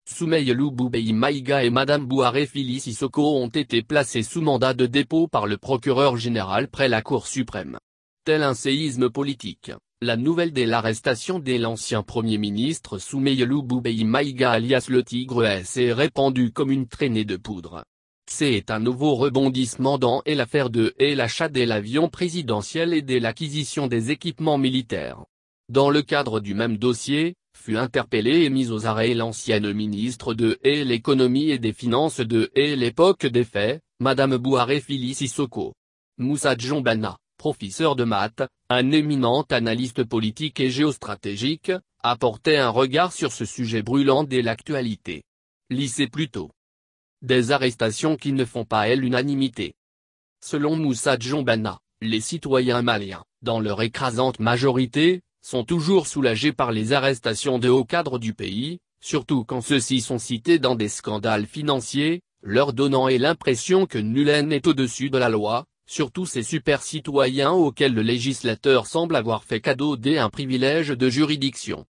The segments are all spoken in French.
Soumeylou Boubèye Maïga et Madame Bouharé Fili Sissoko ont été placés sous mandat de dépôt par le procureur général près la Cour suprême. Tel un séisme politique, la nouvelle de l'arrestation de l'ancien Premier ministre Soumeylou Boubèye Maïga alias le Tigre s'est répandue comme une traînée de poudre. C'est un nouveau rebondissement dans l'affaire de l'achat de l'avion présidentiel et de l'acquisition des équipements militaires. Dans le cadre du même dossier, fut interpellée et mise aux arrêts l'ancienne ministre de l'économie et des finances de l'époque des faits, Madame Bouharé Fili Sissoko. Moussa Djombana, professeur de maths, un éminent analyste politique et géostratégique, apportait un regard sur ce sujet brûlant de l'actualité. Lisez plutôt. Des arrestations qui ne font pas l'unanimité. Selon Moussa Djombana, les citoyens maliens, dans leur écrasante majorité, sont toujours soulagés par les arrestations de hauts cadres du pays, surtout quand ceux-ci sont cités dans des scandales financiers, leur donnant l'impression que nul n'est au-dessus de la loi, surtout ces super-citoyens auxquels le législateur semble avoir fait cadeau d'un privilège de juridiction.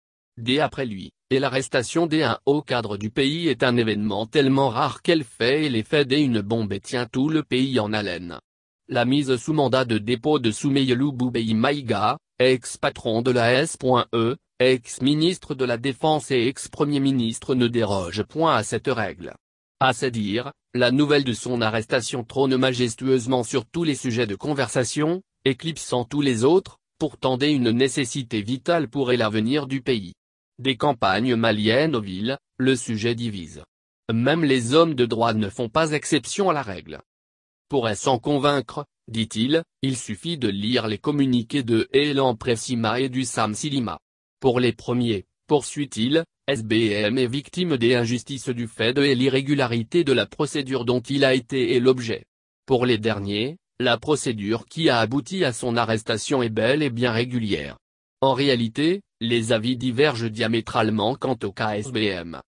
Après lui, l'arrestation d'un haut cadre du pays est un événement tellement rare qu'elle fait l'effet d'une bombe et tient tout le pays en haleine. La mise sous mandat de dépôt de Soumeylou Boubèye Maïga, ex-patron de la S.E, ex-ministre de la Défense et ex-premier ministre ne déroge point à cette règle. À c'est dire, la nouvelle de son arrestation trône majestueusement sur tous les sujets de conversation, éclipsant tous les autres, pourtant d'une nécessité vitale pour l'avenir du pays. Des campagnes maliennes aux villes, le sujet divise. Même les hommes de droit ne font pas exception à la règle. Pour s'en convaincre, dit-il, il suffit de lire les communiqués de l'Empressima et du Sam Silima. Pour les premiers, poursuit-il, SBM est victime des injustices du fait de l'irrégularité de la procédure dont il a été l'objet. Pour les derniers, la procédure qui a abouti à son arrestation est bel et bien régulière. En réalité, les avis divergent diamétralement quant au cas SBM.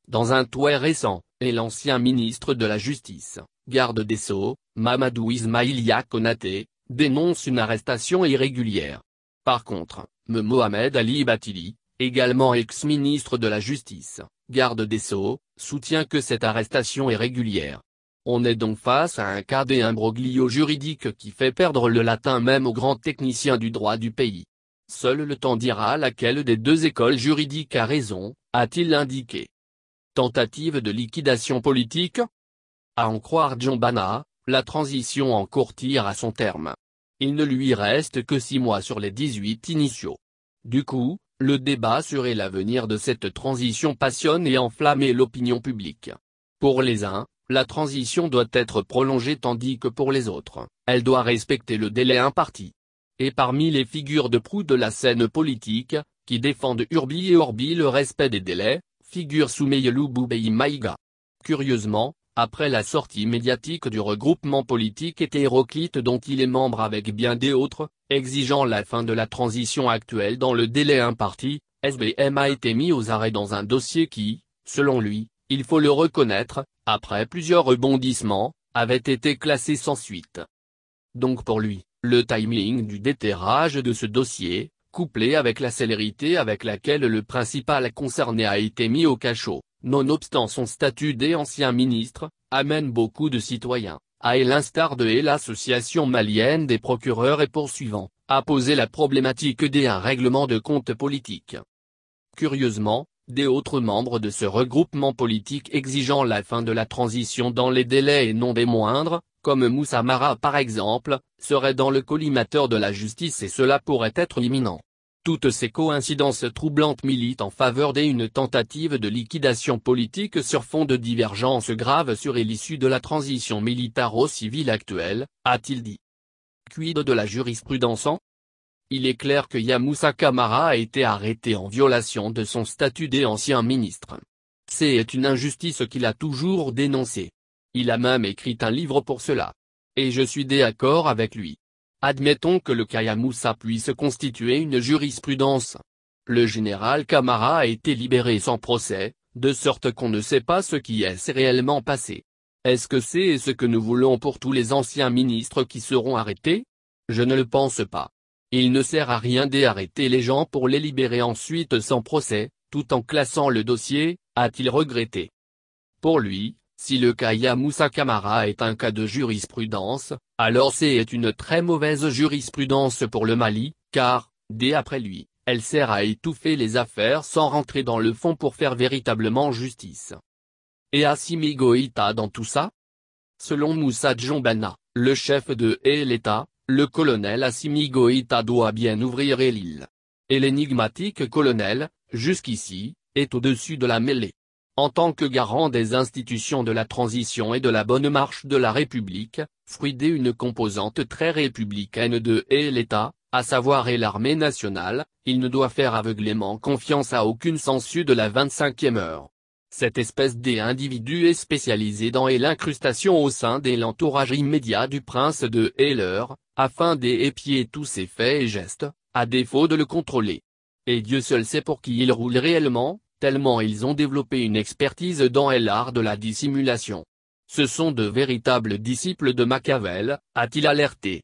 Dans un tweet récent, l'ancien ministre de la Justice, garde des Sceaux, Mamadou Ismaïlia Konaté, dénonce une arrestation irrégulière. Par contre, Mohamed Ali Batili, également ex-ministre de la Justice, garde des Sceaux, soutient que cette arrestation est régulière. On est donc face à un cas d'imbroglio juridique qui fait perdre le latin même aux grands techniciens du droit du pays. Seul le temps dira laquelle des deux écoles juridiques a raison, a-t-il indiqué. Tentative de liquidation politique ? À en croire Djombana, la transition en cours tire à son terme. Il ne lui reste que 6 mois sur les 18 initiaux. Du coup, le débat sur l'avenir de cette transition passionne et enflamme l'opinion publique. Pour les uns, la transition doit être prolongée tandis que pour les autres, elle doit respecter le délai imparti. Et parmi les figures de proue de la scène politique, qui défendent urbi et orbi le respect des délais, figure Soumeylou Boubèye Maïga. Curieusement, après la sortie médiatique du regroupement politique hétéroclite dont il est membre avec bien des autres, exigeant la fin de la transition actuelle dans le délai imparti, SBM a été mis aux arrêts dans un dossier qui, selon lui, il faut le reconnaître, après plusieurs rebondissements, avait été classé sans suite. Donc pour lui, le timing du déterrage de ce dossier, couplé avec la célérité avec laquelle le principal concerné a été mis au cachot, nonobstant son statut d'ancien ministre, amène beaucoup de citoyens, à l'instar de l'association malienne des procureurs et poursuivants, à poser la problématique d'un règlement de compte politique. Curieusement, des autres membres de ce regroupement politique exigeant la fin de la transition dans les délais et non des moindres, comme Moussa Mara par exemple, seraient dans le collimateur de la justice et cela pourrait être imminent. Toutes ces coïncidences troublantes militent en faveur d'une tentative de liquidation politique sur fond de divergences graves sur l'issue de la transition militaro-civile actuelle, a-t-il dit. Quid de la jurisprudence ? Il est clair que Moussa Camara a été arrêté en violation de son statut d'ancien ministre. C'est une injustice qu'il a toujours dénoncée. Il a même écrit un livre pour cela. Et je suis d'accord avec lui. Admettons que le cas Moussa puisse constituer une jurisprudence. Le général Camara a été libéré sans procès, de sorte qu'on ne sait pas ce qui s'est réellement passé. Est-ce que c'est ce que nous voulons pour tous les anciens ministres qui seront arrêtés ? Je ne le pense pas. Il ne sert à rien d'arrêter les gens pour les libérer ensuite sans procès, tout en classant le dossier, a-t-il regretté. Pour lui, si le cas Moussa Camara est un cas de jurisprudence, alors c'est une très mauvaise jurisprudence pour le Mali, car, dès après lui, elle sert à étouffer les affaires sans rentrer dans le fond pour faire véritablement justice. Et Assimi Goïta dans tout ça? Selon Moussa Djombana, le chef de l'État, le colonel Assimi Goïta doit bien ouvrir l'île. Et l'énigmatique colonel, jusqu'ici, est au-dessus de la mêlée. En tant que garant des institutions de la transition et de la bonne marche de la République, fruit d'une composante très républicaine de l'État, à savoir l'armée nationale, il ne doit faire aveuglément confiance à aucune sangsue de la 25e heure. Cette espèce d'individu est spécialisé dans l'incrustation au sein de l'entourage immédiat du prince de l'heure, afin d'épier tous ses faits et gestes, à défaut de le contrôler. Et Dieu seul sait pour qui il roule réellement, tellement ils ont développé une expertise dans l'art de la dissimulation. Ce sont de véritables disciples de Machiavel, a-t-il alerté.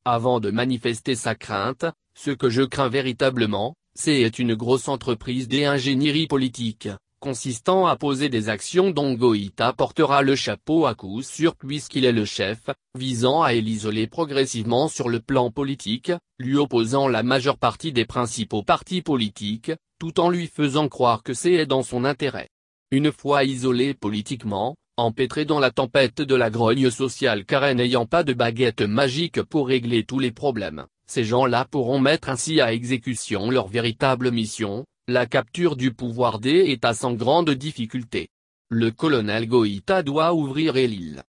Avant de manifester sa crainte, ce que je crains véritablement, c'est une grosse entreprise d'ingénierie politique, consistant à poser des actions dont Goïta portera le chapeau à coup sûr puisqu'il est le chef, visant à l'isoler progressivement sur le plan politique, lui opposant la majeure partie des principaux partis politiques, tout en lui faisant croire que c'est dans son intérêt. Une fois isolé politiquement, empêtré dans la tempête de la grogne sociale car n'ayant pas de baguette magique pour régler tous les problèmes, ces gens-là pourront mettre ainsi à exécution leur véritable mission, la capture du pouvoir des États sans grande difficulté. Le colonel Goïta doit ouvrir l'île.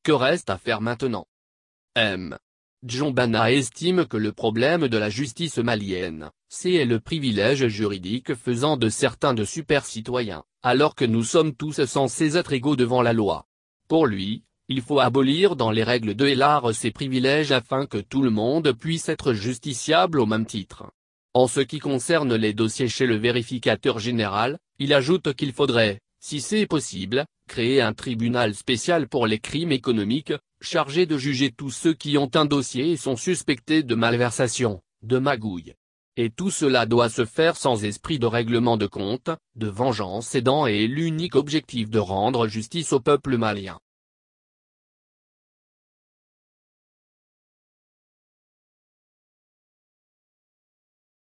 Que reste à faire maintenant? M. Djombana estime que le problème de la justice malienne, c'est le privilège juridique faisant de certains de super-citoyens, alors que nous sommes tous censés être égaux devant la loi. Pour lui, il faut abolir dans les règles de l'art ces privilèges afin que tout le monde puisse être justiciable au même titre. En ce qui concerne les dossiers chez le vérificateur général, il ajoute qu'il faudrait, si c'est possible, créer un tribunal spécial pour les crimes économiques, chargé de juger tous ceux qui ont un dossier et sont suspectés de malversation, de magouille. Et tout cela doit se faire sans esprit de règlement de compte, de vengeance et l'unique objectif de rendre justice au peuple malien.